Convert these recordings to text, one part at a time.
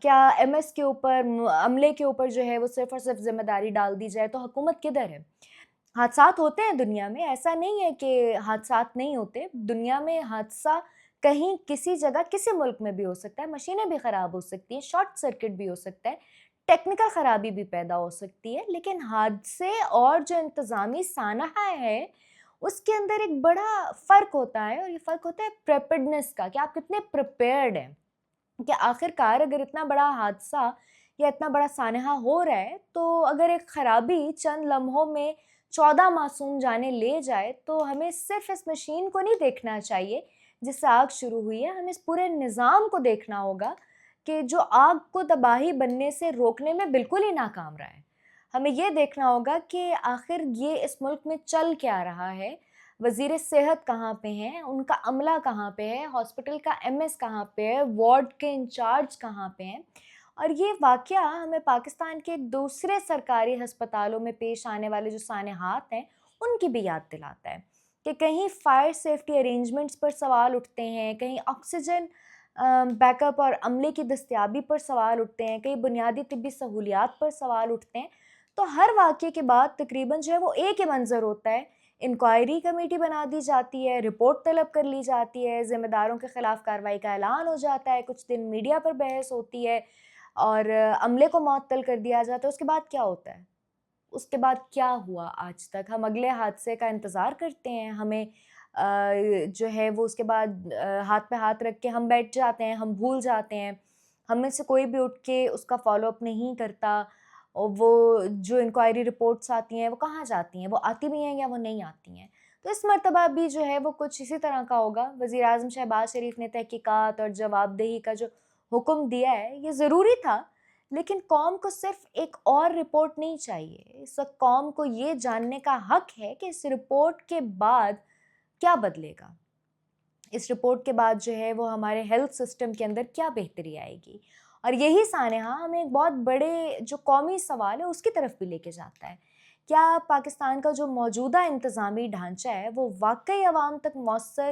کیا M S کے اوپر عملے کے اوپر جو ہے وہ صرف اور صرف ذمہ داری ڈال دی جائے تو حکومت کدھر ہے؟ حادثات ہوتے ہیں دنیا میں، ایسا نہیں ہے کہ حادثات نہیں ہوتے، دنیا میں حادثہ کہیں کسی جگہ کسی ملک میں بھی ہو سکتا ہے، مشینیں بھی خراب ہو سکتی ہیں، شارٹ سرکٹ بھی ہو سکتا ہے، ٹیکنیکل خرابی بھی پیدا ہو سکتی ہے، لیکن حادثے اور جو انتظامی سانحہ ہے اس کے اندر ایک بڑا فرق ہوتا ہے، اور یہ فرق ہوتا ہے پریپیڈنس کا، کہ آپ کتنے پریپیئرڈ ہیں، کہ آخر کار اگر اتنا بڑا حادثہ یا اتنا بڑا سانحہ ہو رہا ہے تو اگر ایک خرابی چند لمحوں میں 14 معصوم جانیں لے جائے تو ہمیں صرف اس مشین کو نہیں دیکھنا چاہیے جس سے آگ شروع ہوئی ہے، ہمیں اس پورے نظام کو دیکھنا ہوگا کہ جو آگ کو تباہی بننے سے روکنے میں بالکل ہی ناکام رہا ہے۔ ہمیں یہ دیکھنا ہوگا کہ آخر یہ اس ملک میں چل کیا رہا ہے، وزیر صحت کہاں پہ ہیں، ان کا عملہ کہاں پہ ہے، ہاسپٹل کا ایم ایس کہاں پہ ہے، وارڈ کے انچارج کہاں پہ ہیں۔ اور یہ واقعہ ہمیں پاکستان کے دوسرے سرکاری ہسپتالوں میں پیش آنے والے جو سانحات ہیں ان کی بھی یاد دلاتا ہے کہ کہیں فائر سیفٹی ارینجمنٹس پر سوال اٹھتے ہیں، کہیں آکسیجن بیک اپ اور عملے کی دستیابی پر سوال اٹھتے ہیں، کہیں بنیادی طبی سہولیات پر سوال اٹھتے ہیں، تو ہر واقعے کے بعد تقریباً جو ہے وہ ایک ہی منظر ہوتا ہے، انکوائری کمیٹی بنا دی جاتی ہے، رپورٹ طلب کر لی جاتی ہے، ذمہ داروں کے خلاف کارروائی کا اعلان ہو جاتا ہے، کچھ دن میڈیا پر بحث ہوتی ہے اور عملے کو معطل کر دیا جاتا ہے۔ اس کے بعد کیا ہوتا ہے؟ اس کے بعد کیا ہوا آج تک؟ ہم اگلے حادثے کا انتظار کرتے ہیں، ہمیں جو ہے وہ اس کے بعد ہاتھ پہ ہاتھ رکھ کے ہم بیٹھ جاتے ہیں، ہم بھول جاتے ہیں، ہم میں سے کوئی بھی اٹھ کے اس کا فالو اپ نہیں کرتا، اور وہ جو انکوائری رپورٹس آتی ہیں وہ کہاں جاتی ہیں؟ وہ آتی بھی ہیں یا وہ نہیں آتی ہیں؟ تو اس مرتبہ بھی جو ہے وہ کچھ اسی طرح کا ہوگا۔ وزیر اعظم شہباز شریف نے تحقیقات اور جواب دہی کا جو حکم دیا ہے یہ ضروری تھا، لیکن قوم کو صرف ایک اور رپورٹ نہیں چاہیے، اس وقت قوم کو یہ جاننے کا حق ہے کہ اس رپورٹ کے بعد کیا بدلے گا، اس رپورٹ کے بعد جو ہے وہ ہمارے ہیلتھ سسٹم کے اندر کیا بہتری آئے گی، اور یہی سانحہ ہمیں ایک بہت بڑے جو قومی سوال ہے اس کی طرف بھی لے کے جاتا ہے۔ کیا پاکستان کا جو موجودہ انتظامی ڈھانچہ ہے وہ واقعی عوام تک مؤثر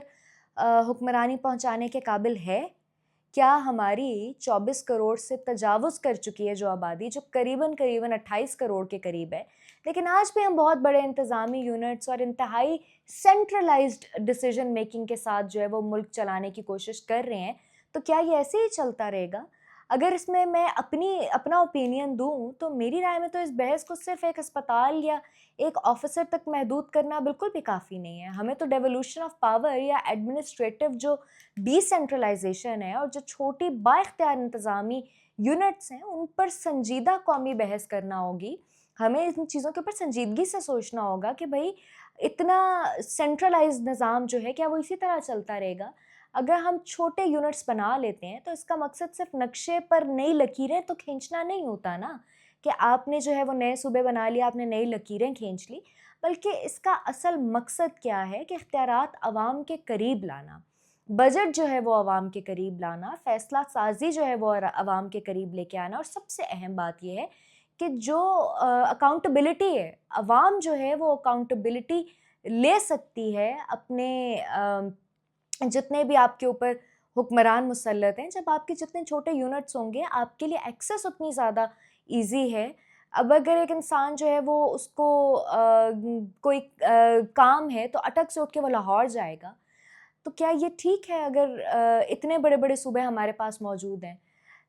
حکمرانی پہنچانے کے قابل ہے؟ کیا ہماری 24 کروڑ سے تجاوز کر چکی ہے جو آبادی، جو قریباً 28 کروڑ کے قریب ہے، لیکن آج بھی ہم بہت بڑے انتظامی یونٹس اور انتہائی سینٹرلائزڈ ڈیسیجن میکنگ کے ساتھ جو ہے وہ ملک چلانے کی کوشش کر رہے ہیں، تو کیا یہ ایسے ہی چلتا رہے گا؟ اگر اس میں اپنا اوپینین دوں تو میری رائے میں تو اس بحث کو صرف ایک ہسپتال یا ایک آفیسر تک محدود کرنا بالکل بھی کافی نہیں ہے۔ ہمیں تو ڈیولوشن آف پاور یا ایڈمنسٹریٹو جو ڈی سینٹرلائزیشن ہے اور جو چھوٹی با اختیار انتظامی یونٹس ہیں ان پر سنجیدہ قومی بحث کرنا ہوگی۔ ہمیں ان چیزوں کے اوپر سنجیدگی سے سوچنا ہوگا کہ بھئی اتنا سینٹرلائز نظام جو ہے کیا وہ اسی طرح چلتا رہے گا؟ اگر ہم چھوٹے یونٹس بنا لیتے ہیں تو اس کا مقصد صرف نقشے پر نئی لکیریں تو کھینچنا نہیں ہوتا نا، کہ آپ نے جو ہے وہ نئے صوبے بنا لیا، آپ نے نئی لکیریں کھینچ لی، بلکہ اس کا اصل مقصد کیا ہے کہ اختیارات عوام کے قریب لانا، بجٹ جو ہے وہ عوام کے قریب لانا، فیصلہ سازی جو ہے وہ عوام کے قریب لے کے آنا، اور سب سے اہم بات یہ ہے کہ جو اکاؤنٹیبلٹی ہے، عوام جو ہے وہ اکاؤنٹیبلٹی لے سکتی ہے اپنے جتنے بھی آپ کے اوپر حکمران مسلط ہیں، جب آپ کے جتنے چھوٹے یونٹس ہوں گے آپ کے لیے ایکسیس اتنی زیادہ ایزی ہے۔ اب اگر ایک انسان جو ہے وہ اس کو کوئی کام ہے تو اٹک سے اٹھ کے وہ لاہور جائے گا، تو کیا یہ ٹھیک ہے اگر اتنے بڑے بڑے صوبے ہمارے پاس موجود ہیں؟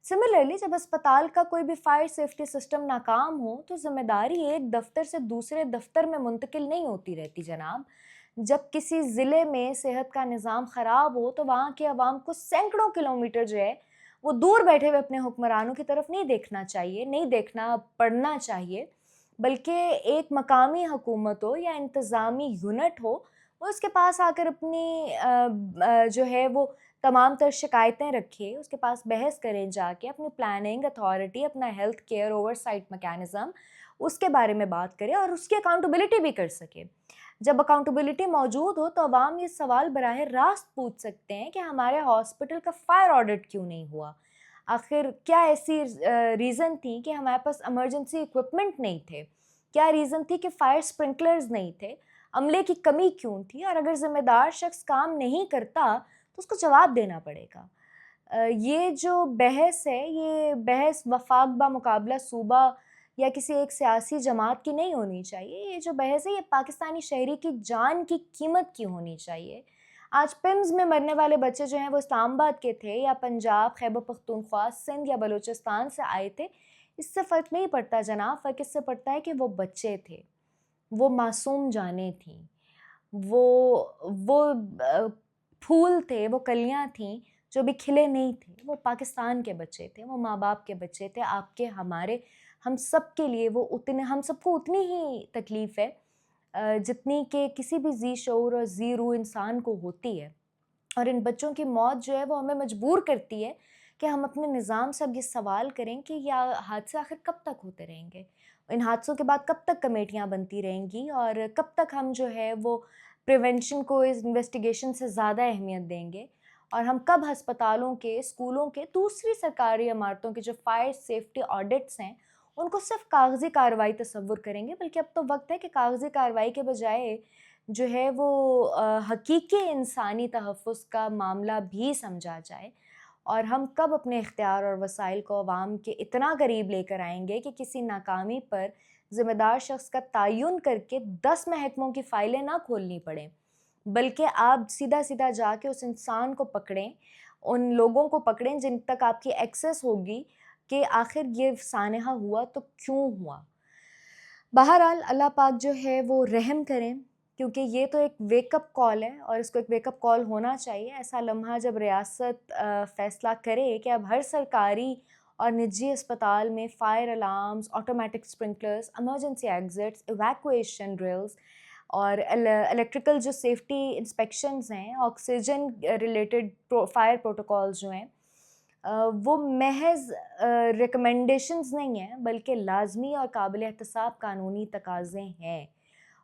سملرلی جب اسپتال کا کوئی بھی فائر سیفٹی سسٹم ناکام ہو تو ذمہ داری ایک دفتر سے دوسرے دفتر میں منتقل نہیں ہوتی رہتی جناب۔ جب کسی ضلع میں صحت کا نظام خراب ہو تو وہاں کے عوام کو سینکڑوں کلومیٹر جو ہے وہ دور بیٹھے ہوئے اپنے حکمرانوں کی طرف نہیں دیکھنا چاہیے، نہیں دیکھنا پڑنا چاہیے، بلکہ ایک مقامی حکومت ہو یا انتظامی یونٹ ہو، وہ اس کے پاس آ کر اپنی جو ہے وہ تمام تر شکایتیں رکھے، اس کے پاس بحث کریں جا کے، اپنی پلاننگ اتھارٹی، اپنا health care oversight mechanism اس کے بارے میں بات کرے اور اس کی اکاؤنٹیبلٹی بھی کر سکے۔ جب اکاؤنٹیبلٹی موجود ہو تو عوام یہ سوال براہ راست پوچھ سکتے ہیں کہ ہمارے ہاسپٹل کا فائر آڈٹ کیوں نہیں ہوا؟ آخر کیا ایسی ریزن تھی کہ ہمارے پاس ایمرجنسی ایکوپمنٹ نہیں تھے؟ کیا ریزن تھی کہ فائر سپرنکلرز نہیں تھے؟ عملے کی کمی کیوں تھی؟ اور اگر ذمہ دار شخص کام نہیں کرتا تو اس کو جواب دینا پڑے گا۔ یہ جو بحث ہے یہ بحث وفاق بمقابلہ صوبہ یا کسی ایک سیاسی جماعت کی نہیں ہونی چاہیے. یہ جو بحث ہے یہ پاکستانی شہری کی جان کی قیمت کی ہونی چاہیے. آج پمز میں مرنے والے بچے جو ہیں وہ اسلام آباد کے تھے یا پنجاب، خیبر پختونخوا، سندھ یا بلوچستان سے آئے تھے، اس سے فرق نہیں پڑتا جناب. فرق اس سے پڑتا ہے کہ وہ بچے تھے، وہ معصوم جانیں تھیں، وہ پھول تھے، وہ کلیاں تھیں جو بھی کھلے نہیں تھے. وہ پاکستان کے بچے تھے، وہ ماں باپ کے بچے تھے، آپ کے، ہمارے، ہم سب کے لیے وہ اتنے، ہم سب کو اتنی ہی تکلیف ہے جتنی کہ کسی بھی ذی شعور اور ذی روح انسان کو ہوتی ہے. اور ان بچوں کی موت جو ہے وہ ہمیں مجبور کرتی ہے کہ ہم اپنے نظام سے اب یہ سوال کریں کہ یہ حادثے آخر کب تک ہوتے رہیں گے، ان حادثوں کے بعد کب تک کمیٹیاں بنتی رہیں گی، اور کب تک ہم جو ہے وہ پریونشن کو اس انویسٹیگیشن سے زیادہ اہمیت دیں گے، اور ہم کب ہسپتالوں کے، اسکولوں کے، دوسری سرکاری عمارتوں کے جو فائر سیفٹی آڈٹس ہیں ان کو صرف کاغذی کارروائی تصور کریں گے. بلکہ اب تو وقت ہے کہ کاغذی کارروائی کے بجائے جو ہے وہ حقیقی انسانی تحفظ کا معاملہ بھی سمجھا جائے. اور ہم کب اپنے اختیار اور وسائل کو عوام کے اتنا قریب لے کر آئیں گے کہ کسی ناکامی پر ذمہ دار شخص کا تعین کر کے 10 محکموں کی فائلیں نہ کھولنی پڑیں، بلکہ آپ سیدھا سیدھا جا کے اس انسان کو پکڑیں، ان لوگوں کو پکڑیں جن تک آپ کی ایکسیس ہوگی کہ آخر یہ سانحہ ہوا تو کیوں ہوا. بہرحال اللہ پاک جو ہے وہ رحم کریں، کیونکہ یہ تو ایک ویک اپ کال ہے اور اس کو ایک ویک اپ کال ہونا چاہیے. ایسا لمحہ جب ریاست فیصلہ کرے کہ اب ہر سرکاری اور نجی اسپتال میں fire alarms, automatic sprinklers, emergency exits, evacuation drills اور الیکٹریکل جو سیفٹی انسپیکشنز ہیں، آکسیجن ریلیٹڈ فائر پروٹوکالز جو ہیں وہ محض ریکمنڈیشنز نہیں ہیں بلکہ لازمی اور قابل احتساب قانونی تقاضے ہیں.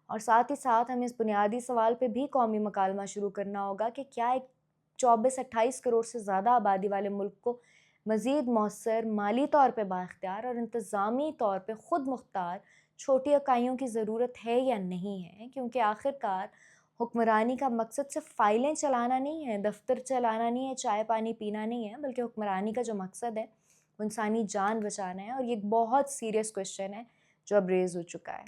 اور ساتھ ہی ساتھ ہمیں اس بنیادی سوال پہ بھی قومی مکالمہ شروع کرنا ہوگا کہ کیا ایک 24-28 کروڑ سے زیادہ آبادی والے ملک کو مزید مؤثر، مالی طور پہ بااختیار اور انتظامی طور پہ خود مختار چھوٹی اکائیوں کی ضرورت ہے یا نہیں ہے. کیونکہ آخرکار حکمرانی کا مقصد صرف فائلیں چلانا نہیں ہے، دفتر چلانا نہیں ہے، چائے پانی پینا نہیں ہے، بلکہ حکمرانی کا جو مقصد ہے وہ انسانی جان بچانا ہے. اور یہ ایک بہت سیریس کویشچن ہے جو اب ریز ہو چکا ہے.